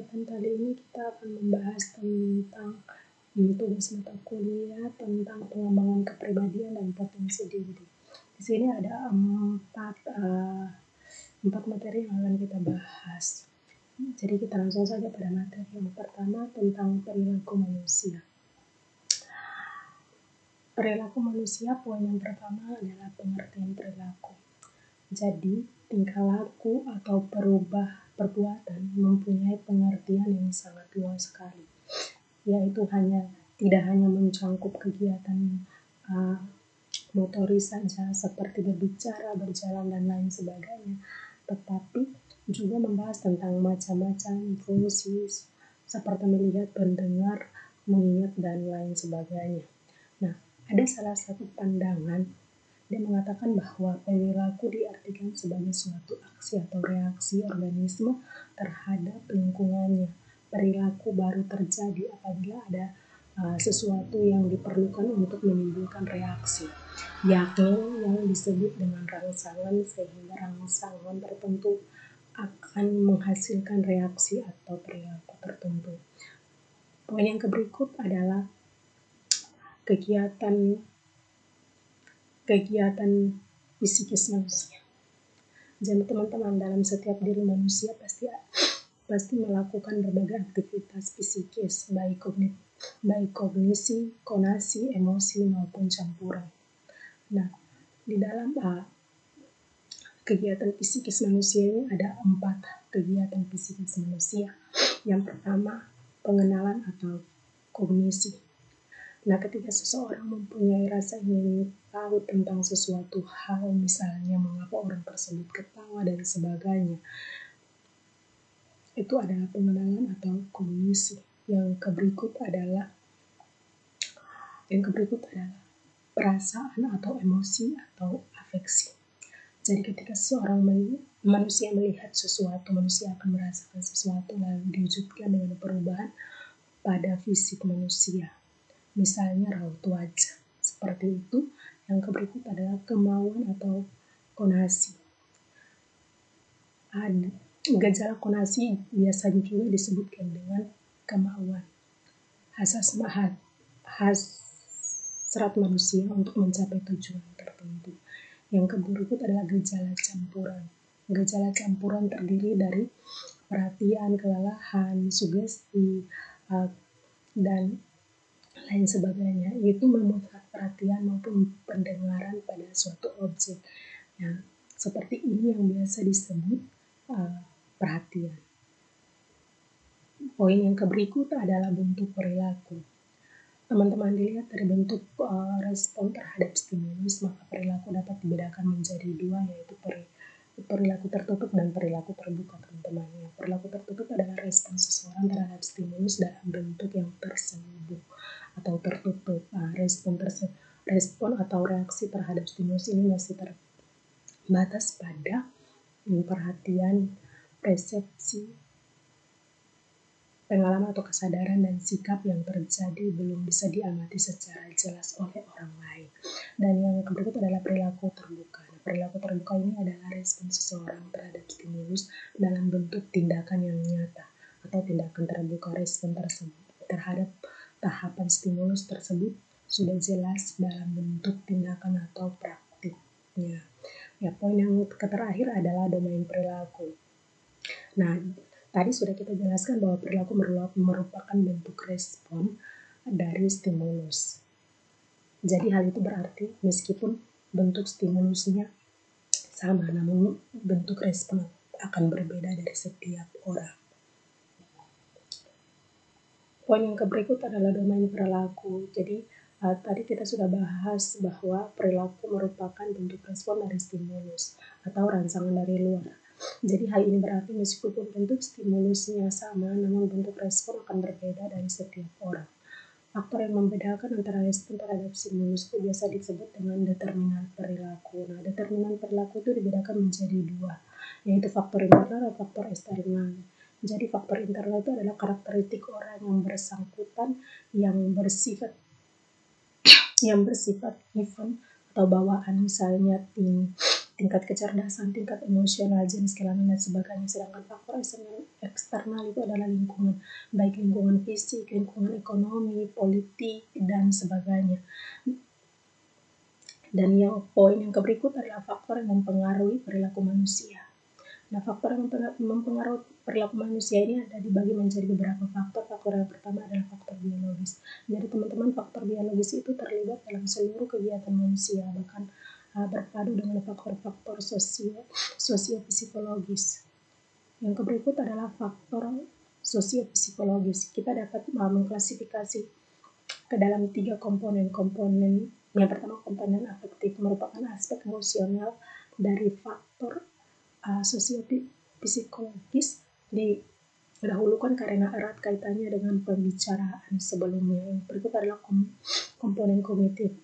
kesempatan kali ini kita akan membahas tentang tugas mata kuliah tentang pengembangan kepribadian dan potensi diri. Di sini ada empat materi yang akan kita bahas. Jadi kita langsung saja pada materi yang pertama tentang perilaku manusia. Perilaku manusia, poin yang pertama adalah pengertian perilaku. Jadi, tingkah laku atau perbuatan mempunyai pengertian yang sangat luas sekali, yaitu tidak hanya mencangkup kegiatan motoris saja seperti berbicara, berjalan, dan lain sebagainya, tetapi juga membahas tentang macam-macam fungsi seperti melihat, mendengar, mengingat, dan lain sebagainya. Nah, ada salah satu pandangan dia mengatakan bahwa perilaku diartikan sebagai suatu aksi atau reaksi organisme terhadap lingkungannya. Perilaku baru terjadi apabila ada sesuatu yang diperlukan untuk menimbulkan reaksi, yakni yang disebut dengan rangsangan, sehingga rangsangan tertentu akan menghasilkan reaksi atau perilaku tertentu. Poin yang berikut adalah kegiatan psikis manusia. Jadi teman-teman, dalam setiap diri manusia pasti melakukan berbagai aktivitas psikis, baik kognisi, konasi, emosi maupun campuran. Nah, di dalam kegiatan psikis manusia ini ada 4 kegiatan psikis manusia. Yang pertama, pengenalan atau kognisi. Nah, ketika seseorang mempunyai rasa ingin tahu tentang sesuatu hal, misalnya mengapa orang tersebut ketawa dan sebagainya, itu adalah pengenalan atau kognisi. Yang berikut adalah perasaan atau emosi atau afeksi. Jadi ketika seorang manusia melihat sesuatu, manusia akan merasakan sesuatu lalu diwujudkan dengan perubahan pada fisik manusia. Misalnya raut wajah, seperti itu. Yang berikut adalah kemauan atau konasi. Gejala konasi biasanya juga disebutkan dengan kemauan. Hasrat manusia untuk mencapai tujuan tertentu. Yang berikut adalah gejala campuran. Gejala campuran terdiri dari perhatian, kelelahan, sugesti, dan lain sebagainya. Itu memusat perhatian maupun pendengaran pada suatu objek. Nah, seperti ini yang biasa disebut perhatian. Poin yang berikut adalah bentuk perilaku. Teman-teman dilihat dari bentuk respon terhadap stimulus, maka perilaku dapat dibedakan menjadi 2, yaitu perilaku tertutup dan perilaku terbuka, teman-teman. Perilaku tertutup adalah respon seseorang terhadap stimulus dalam bentuk yang tersembunyi atau tertutup. Respon atau reaksi terhadap stimulus ini masih terbatas pada perhatian, persepsi, pengalaman atau kesadaran dan sikap yang terjadi belum bisa diamati secara jelas oleh orang lain. Dan yang berikut adalah perilaku terbuka. Perilaku terbuka ini adalah respon seseorang terhadap stimulus dalam bentuk tindakan yang nyata atau tindakan terbuka. Respon tersebut terhadap tahapan stimulus tersebut sudah jelas dalam bentuk tindakan atau praktiknya. Poin yang terakhir adalah domain perilaku. Nah, tadi sudah kita jelaskan bahwa perilaku merupakan bentuk respon dari stimulus. Jadi hal itu berarti meskipun bentuk stimulusnya sama, namun bentuk respon akan berbeda dari setiap orang. Poin yang berikut adalah domain perilaku. Jadi tadi kita sudah bahas bahwa perilaku merupakan bentuk respon dari stimulus atau rangsangan dari luar. Jadi hal ini berarti meskipun bentuk stimulusnya sama, namun bentuk respon akan berbeda dari setiap orang. Faktor yang membedakan antara respon terhadap stimulus itu biasa disebut dengan determinan perilaku. Nah, determinan perilaku itu dibedakan menjadi 2, yaitu faktor internal dan faktor eksternal. Jadi faktor internal itu adalah karakteristik orang yang bersangkutan yang bersifat event atau bawaan, misalnya tingkat kecerdasan, tingkat emosional, jenis kelamin dan sebagainya. Sedangkan faktor eksternal itu adalah lingkungan, baik lingkungan fisik, lingkungan ekonomi, politik, dan sebagainya. Dan yang poin yang berikut adalah faktor yang mempengaruhi perilaku manusia. Nah, faktor yang mempengaruhi perilaku manusia ini ada dibagi menjadi beberapa faktor. Faktor yang pertama adalah faktor biologis. Jadi teman-teman, faktor biologis itu terlibat dalam seluruh kegiatan manusia, bahkan berpadu dengan faktor-faktor sosiopsikologis. Yang berikut adalah faktor sosiopsikologis. Kita dapat mengklasifikasi ke dalam 3 komponen. Yang pertama, komponen afektif, merupakan aspek emosional dari faktor sosiopsikologis didahulukan karena erat kaitannya dengan pembicaraan sebelumnya. Yang berikut adalah komponen kognitif,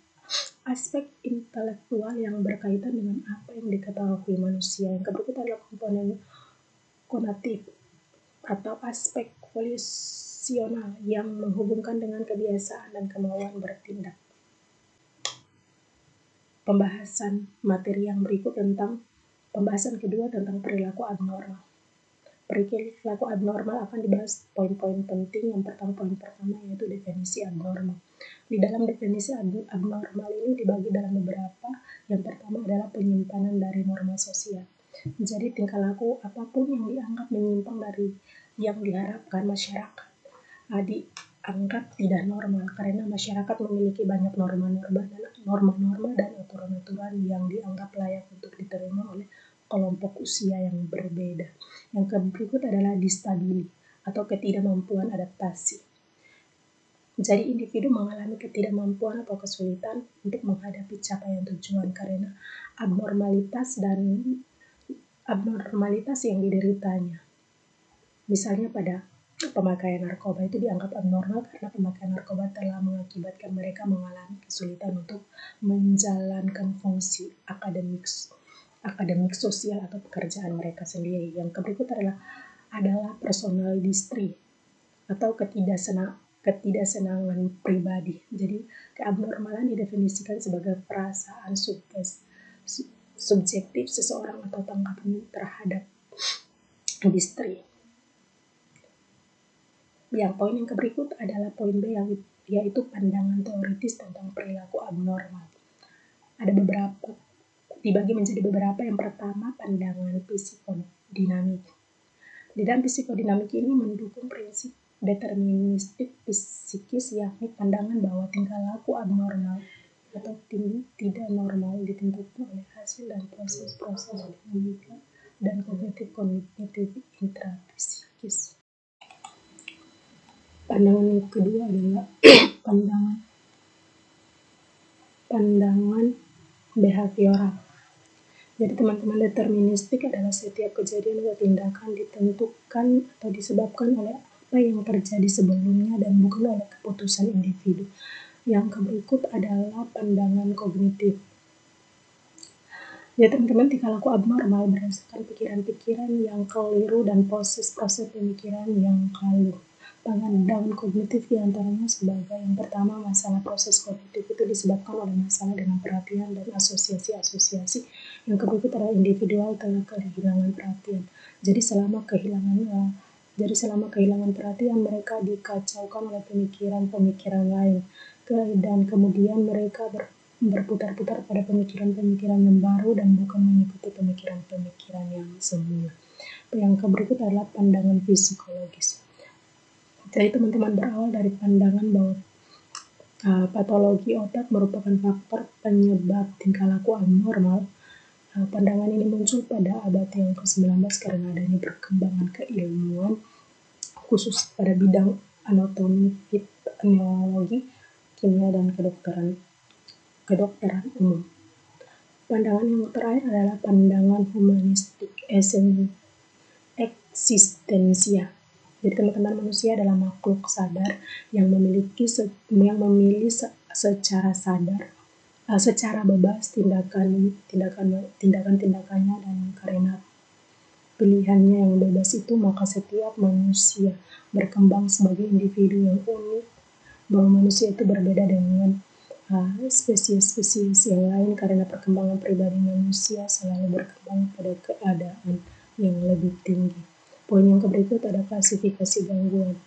aspek intelektual yang berkaitan dengan apa yang diketahui manusia. Yang berikut adalah komponen konatif atau aspek volisional yang menghubungkan dengan kebiasaan dan kemauan bertindak. Pembahasan materi yang berikut tentang pembahasan kedua tentang perilaku abnormal. Perilaku abnormal akan dibahas poin-poin penting. Yang pertama, poin pertama yaitu definisi abnormal. Di dalam definisi abnormal ini dibagi dalam beberapa. Yang pertama adalah penyimpanan dari norma sosial. Jadi tingkah laku apapun yang dianggap menyimpang dari yang diharapkan masyarakat dianggap tidak normal karena masyarakat memiliki banyak norma-norma dan aturan-aturan yang dianggap layak untuk diterima oleh kelompok usia yang berbeda. Yang berikut adalah distabili atau ketidakmampuan adaptasi. Jadi individu mengalami ketidakmampuan atau kesulitan untuk menghadapi capaian tujuan karena abnormalitas yang dideritanya. Misalnya pada pemakaian narkoba itu dianggap abnormal karena pemakaian narkoba telah mengakibatkan mereka mengalami kesulitan untuk menjalankan fungsi akademik sosial atau pekerjaan mereka sendiri. Yang berikut adalah personal distress atau ketidaksenangan pribadi. Jadi keabnormalan didefinisikan sebagai perasaan subjektif seseorang atau tanggapan terhadap distress. Yang poin yang berikut adalah poin B, yaitu pandangan teoritis tentang perilaku abnormal. Ada beberapa, dibagi menjadi beberapa. Yang pertama, pandangan psikodinamik. Di dalam psikodinamik ini mendukung prinsip deterministik psikis, yakni pandangan bahwa tingkah laku abnormal atau tidak normal ditentukan oleh hasil dan proses-proses dinamika dan kognitif intrapsikis. Pandangan yang kedua adalah pandangan behavioral. Jadi teman-teman, deterministik adalah setiap kejadian atau tindakan ditentukan atau disebabkan oleh apa yang terjadi sebelumnya dan bukan oleh keputusan individu. Yang berikut adalah pandangan kognitif. Ya teman-teman, tingkah laku abnormal berdasarkan pikiran-pikiran yang keliru dan proses-proses pemikiran yang keliru. Pandangan kognitif diantaranya sebagai yang pertama, masalah proses kognitif itu disebabkan oleh masalah dengan perhatian dan asosiasi-asosiasi. Yang berikut adalah individual telah kehilangan perhatian. Jadi selama kehilangan perhatian, mereka dikacaukan oleh pemikiran-pemikiran lain, dan kemudian mereka berputar-putar pada pemikiran-pemikiran yang baru dan bukan mengikuti pemikiran-pemikiran yang semula. Yang berikut adalah pandangan psikologis. Jadi teman-teman, berawal dari pandangan bahwa patologi otak merupakan faktor penyebab tingkah laku abnormal. Pandangan ini muncul pada abad yang ke-19 karena adanya perkembangan keilmuan khusus pada bidang anatomi, neurologi, kimia, dan kedokteran umum. Pandangan yang terakhir adalah pandangan humanistik eksistensia. Jadi teman-teman, manusia adalah makhluk sadar yang memilih secara bebas tindakan-tindakannya, dan karena pilihannya yang bebas itu maka setiap manusia berkembang sebagai individu yang unik, bahwa manusia itu berbeda dengan spesies-spesies yang lain karena perkembangan pribadi manusia selalu berkembang pada keadaan yang lebih tinggi. Poin yang berikut ada klasifikasi gangguan.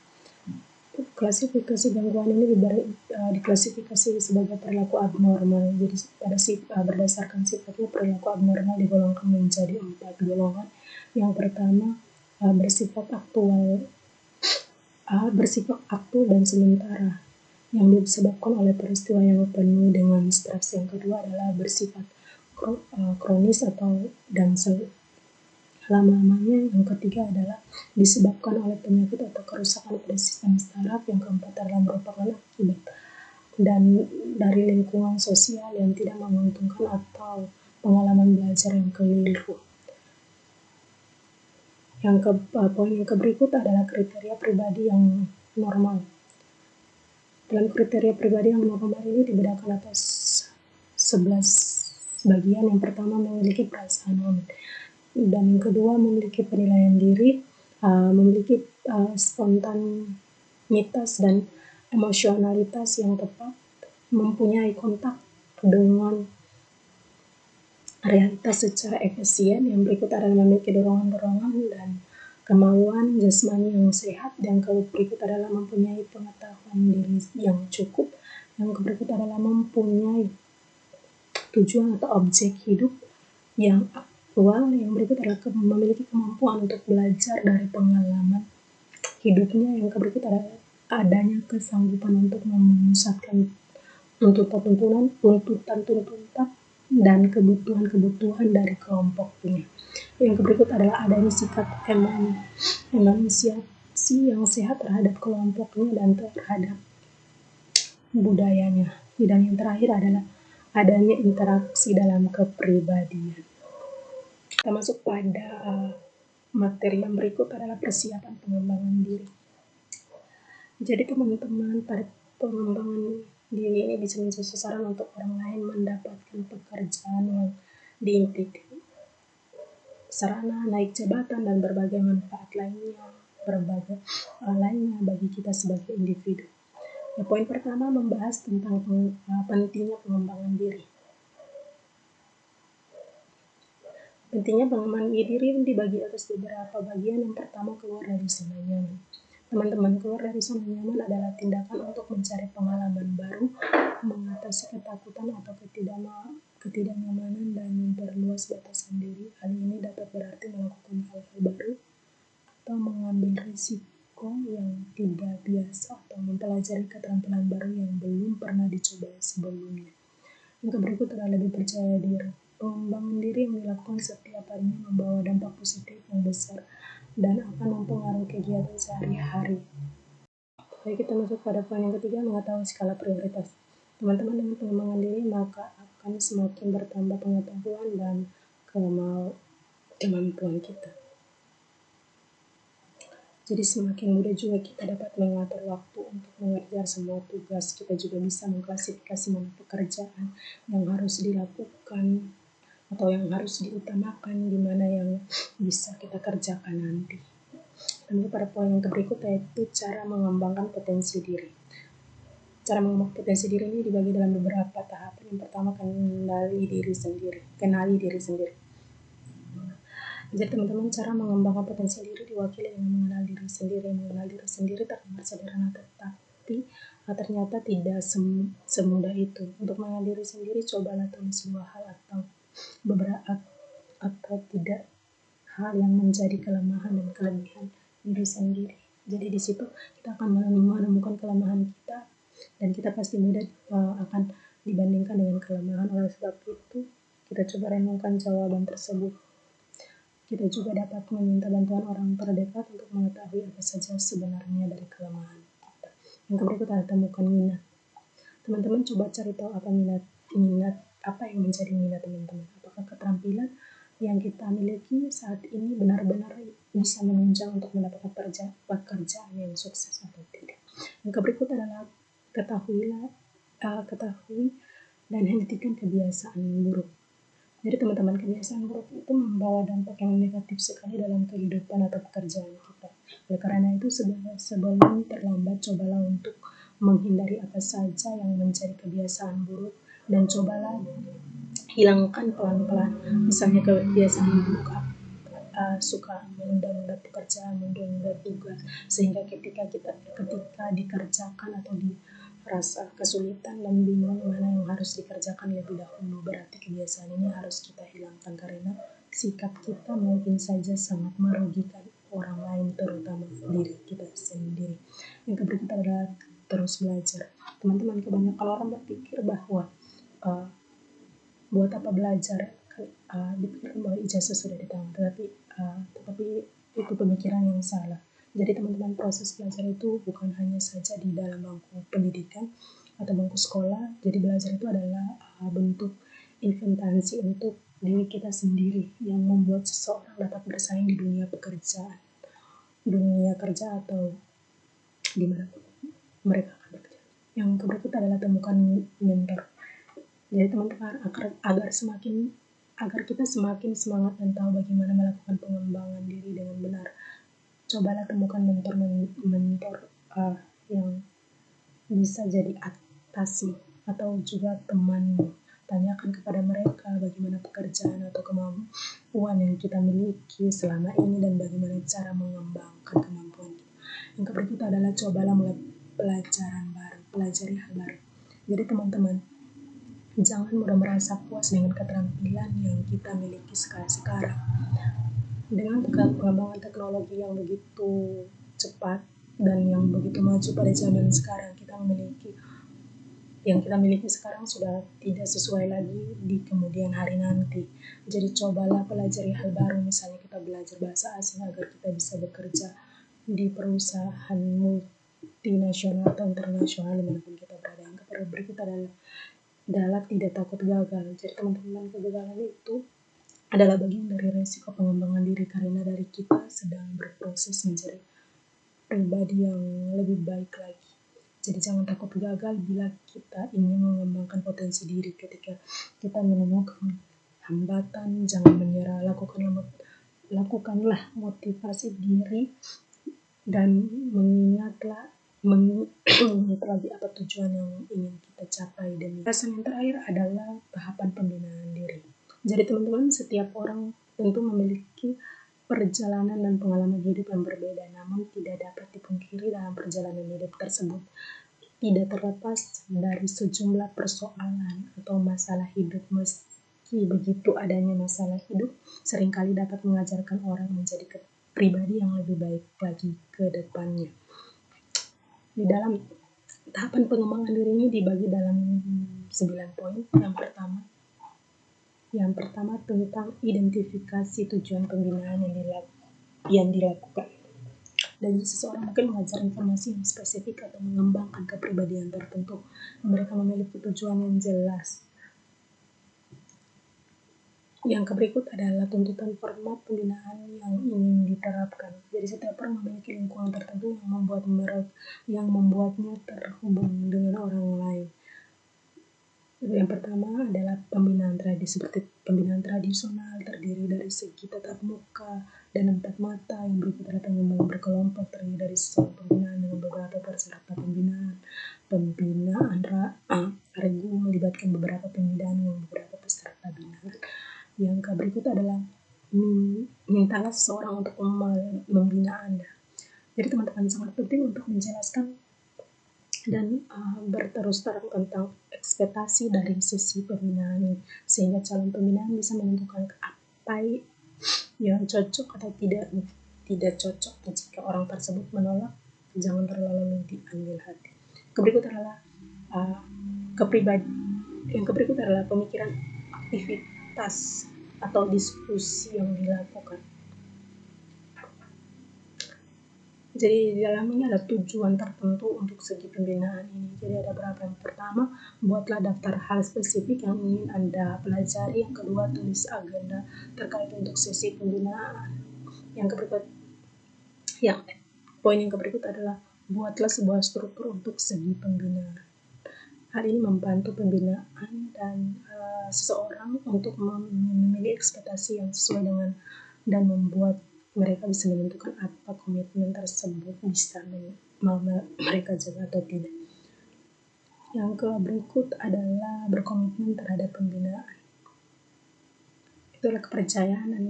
Klasifikasi gangguan ini diklasifikasi sebagai perilaku abnormal. Jadi berdasarkan sifatnya, perilaku abnormal digolongkan menjadi 4 golongan. Yang pertama bersifat aktual dan sementara yang disebabkan oleh peristiwa yang penuh dengan stres. Yang kedua adalah bersifat kronis dan lama-lamanya. Yang ketiga adalah disebabkan oleh penyakit atau kerusakan pada sistem saraf. Yang keempat adalah merupakan akibat dan dari lingkungan sosial yang tidak menguntungkan atau pengalaman belajar yang keliru. Poin yang berikut adalah kriteria pribadi yang normal. Dalam kriteria pribadi yang normal ini dibedakan atas 11 bagian. Yang pertama memiliki perasaan aman, dan yang kedua memiliki penilaian diri, memiliki spontanitas dan emosionalitas yang tepat, mempunyai kontak dengan realitas secara efisien. Yang berikut adalah memiliki dorongan-dorongan dan kemauan jasmani yang sehat. Yang berikut adalah mempunyai pengetahuan diri yang cukup. Yang berikut adalah mempunyai tujuan atau objek hidup yang aktual. Yang berikut adalah memiliki kemampuan untuk belajar dari pengalaman hidupnya. Yang berikut adalah adanya kesanggupan untuk memusatkan tuntutan dan kebutuhan dari kelompoknya. Yang berikut adalah adanya sikap emansipasi yang sehat terhadap kelompoknya dan terhadap budayanya. Dan yang terakhir adalah adanya interaksi dalam kepribadian. Kita masuk pada materi yang berikut adalah persiapan pengembangan diri. Jadi teman-teman, pada pengembangan diri ini bisa menjadi sasaran untuk orang lain mendapatkan pekerjaan yang diimpikan, sarana naik jabatan, dan berbagai manfaat lainnya bagi kita sebagai individu. Poin pertama membahas tentang pentingnya pengembangan diri. Pentingnya pengembangan diri dibagi atas beberapa bagian. Yang pertama, keluar dari zona nyaman. Teman-teman, keluar dari zona nyaman adalah tindakan untuk mencari pengalaman baru, mengatasi ketakutan atau ketidaknyamanan, dan memperluas batasan diri. Hal ini dapat berarti melakukan hal-hal baru atau mengambil risiko yang tidak biasa atau mempelajari keterampilan baru yang belum pernah dicoba sebelumnya. Yang berikut adalah lebih percaya diri. Pengembangan diri yang dilakukan setiap harinya membawa dampak positif yang besar dan akan mempengaruhi kegiatan sehari-hari. Baik, kita masuk pada poin yang ketiga, mengetahui skala prioritas. Teman-teman, dengan pengembangan diri maka akan semakin bertambah pengetahuan dan kemampuan kita. Jadi semakin mudah juga kita dapat mengatur waktu untuk mengerjakan semua tugas. Kita juga bisa mengklasifikasi mana pekerjaan yang harus dilakukan atau yang harus diutamakan, di mana yang bisa kita kerjakan nanti. Lalu pada poin yang berikut yaitu cara mengembangkan potensi diri. Cara mengembangkan potensi diri ini dibagi dalam beberapa tahapan. Yang pertama, kenali diri sendiri. Jadi teman-teman, cara mengembangkan potensi diri diwakili dengan mengenal diri sendiri. Mengenal diri sendiri terdengar sederhana, tetapi ternyata tidak semudah itu. Untuk mengenal diri sendiri, cobalah tulis 2 hal atau beberapa atau tidak hal yang menjadi kelemahan dan kelebihan diri sendiri. Jadi di situ kita akan menemukan kelemahan kita, dan kita pasti mudah akan dibandingkan dengan kelemahan. Oleh sebab itu, kita coba renungkan jawaban tersebut. Kita juga dapat meminta bantuan orang terdekat untuk mengetahui apa saja sebenarnya dari kelemahan kita. Yang berikut adalah temukan minat. Teman-teman coba cari tahu apa yang menjadi minat teman-teman. Apakah keterampilan yang kita miliki saat ini benar-benar bisa menunjang untuk mendapatkan pekerjaan yang sukses atau tidak. Yang berikut adalah ketahui dan hentikan kebiasaan buruk. Jadi teman-teman, kebiasaan buruk itu membawa dampak yang negatif sekali dalam kehidupan atau pekerjaan kita. Oleh karena itu, sebelum terlambat, cobalah untuk menghindari apa saja yang menjadi kebiasaan buruk, dan cobalah hilangkan pelan-pelan. Misalnya kebiasaan buruk suka menunda-nunda pekerjaan, menunda-nunda tugas, sehingga ketika dikerjakan atau dirasa kesulitan dan bingung mana yang harus dikerjakan lebih dahulu, berarti kebiasaan ini harus kita hilangkan karena sikap kita mungkin saja sangat merugikan orang lain, terutama diri kita sendiri. Yang berikutnya adalah terus belajar. Teman-teman, kebanyakan orang berpikir bahwa buat apa belajar, dipikirkan bahwa ijazah sudah di tangan, tetapi itu pemikiran yang salah. Jadi teman-teman, proses belajar itu bukan hanya saja di dalam bangku pendidikan atau bangku sekolah. Jadi belajar itu adalah bentuk investasi untuk diri kita sendiri yang membuat seseorang dapat bersaing di dunia kerja atau di mana mereka akan bekerja. Yang berikut adalah temukan mentor. Jadi teman-teman, agar kita semakin semangat dan tahu bagaimana melakukan pengembangan diri dengan benar, cobalah temukan mentor yang bisa jadi atasan atau juga temanmu. Tanyakan kepada mereka bagaimana pekerjaan atau kemampuan yang kita miliki selama ini dan bagaimana cara mengembangkan kemampuan kita. Yang berikut adalah cobalah mulai pelajari hal baru. Jadi teman-teman, jangan mudah merasa puas dengan keterampilan yang kita miliki sekarang. Dengan pengembangan teknologi yang begitu cepat dan yang begitu maju pada zaman sekarang, yang kita miliki sekarang sudah tidak sesuai lagi di kemudian hari nanti. Jadi cobalah pelajari hal baru, misalnya kita belajar bahasa asing agar kita bisa bekerja di perusahaan multinasional atau internasional dimanapun kita berada. Yang berikut adalah tidak takut gagal. Jadi teman-teman, kegagalan itu adalah bagian dari resiko pengembangan diri karena dari kita sedang berproses menjadi pribadi yang lebih baik lagi. Jadi jangan takut gagal bila kita ingin mengembangkan potensi diri. Ketika kita menemukan hambatan, jangan menyerah, lakukanlah motivasi diri dan mengingatlah lagi apa tujuan yang ingin kita capai. Dan yang terakhir adalah tahapan pembinaan diri. Jadi teman-teman, setiap orang tentu memiliki perjalanan dan pengalaman hidup yang berbeda, namun tidak dapat dipungkiri dalam perjalanan hidup tersebut tidak terlepas dari sejumlah persoalan atau masalah hidup. Meski begitu, adanya masalah hidup seringkali dapat mengajarkan orang menjadi pribadi yang lebih baik lagi ke depannya. Di dalam tahapan pengembangan diri ini dibagi dalam 9 poin. Yang pertama tentang identifikasi tujuan pembinaan yang dilakukan. Dan seseorang mungkin mengajar informasi yang spesifik atau mengembangkan kepribadian tertentu. Mereka memiliki tujuan yang jelas. Yang berikut adalah tuntutan format pembinaan yang ingin diterapkan. Jadi setiap orang memiliki lingkungan tertentu yang membuatnya terhubung dengan orang lain. Yang pertama adalah pembinaan seperti pembinaan tradisional terdiri dari segi tatap muka dan 4 mata. Yang berikut adalah pengembangan berkelompok terdiri dari seorang pembinaan dengan beberapa peserta pembinaan. Pembinaan regu melibatkan beberapa pembinaan dengan beberapa peserta binaan. Yang berikut adalah mintalah seseorang untuk membina Anda. Jadi teman-teman, sangat penting untuk menjelaskan dan berterus terang tentang ekspektasi dari sisi pembinaan ini, sehingga calon pembinaan bisa menentukan apa yang cocok atau tidak cocok. Jika orang tersebut menolak, jangan terlalu diambil hati. Yang berikut adalah pemikiran aktivitas atau diskusi yang dilakukan. Jadi di dalamnya ada tujuan tertentu untuk segi pembinaan ini. Jadi ada berapa? Yang pertama, buatlah daftar hal spesifik yang ingin Anda pelajari. Yang kedua, tulis agenda terkait untuk sesi pembinaan. Poin yang berikut adalah buatlah sebuah struktur untuk segi pembinaan. Hal ini membantu pembinaan dan seseorang untuk memiliki ekspektasi yang sesuai dengan dan membuat mereka bisa menentukan apa komitmen tersebut bisa mereka jaga atau tidak. Yang berikut adalah berkomitmen terhadap pembinaan. Itulah kepercayaan dan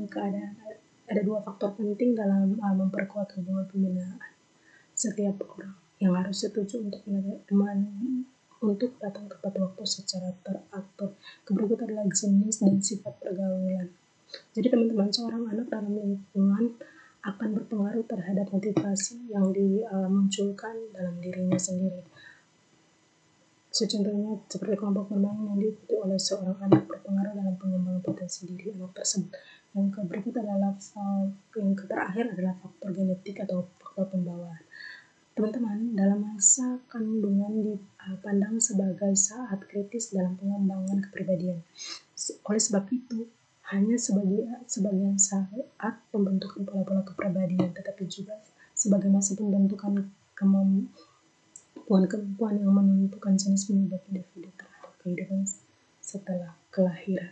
ada dua faktor penting dalam memperkuat hubungan pembinaan. Setiap orang yang harus setuju untuk untuk datang tepat waktu secara teratur. Berikut adalah jenis dan sifat pergaulan. Jadi teman-teman, seorang anak dalam lingkungan akan berpengaruh terhadap motivasi yang dimunculkan dalam dirinya sendiri. Contohnya seperti kelompok bermain yang diikuti oleh seorang anak berpengaruh dalam pengembangan potensi diri anak tersebut. Yang berikut adalah yang terakhir adalah faktor genetik atau faktor pembawaan. Teman-teman, dalam masa kandungan dipandang sebagai saat kritis dalam pengembangan kepribadian. Oleh sebab itu, hanya sebagian saat pembentukan pola-pola kepribadian, tetapi juga sebagai masa pembentukan kemampuan yang menentukan jenis penyebab individu terhadap kehidupan setelah kelahiran.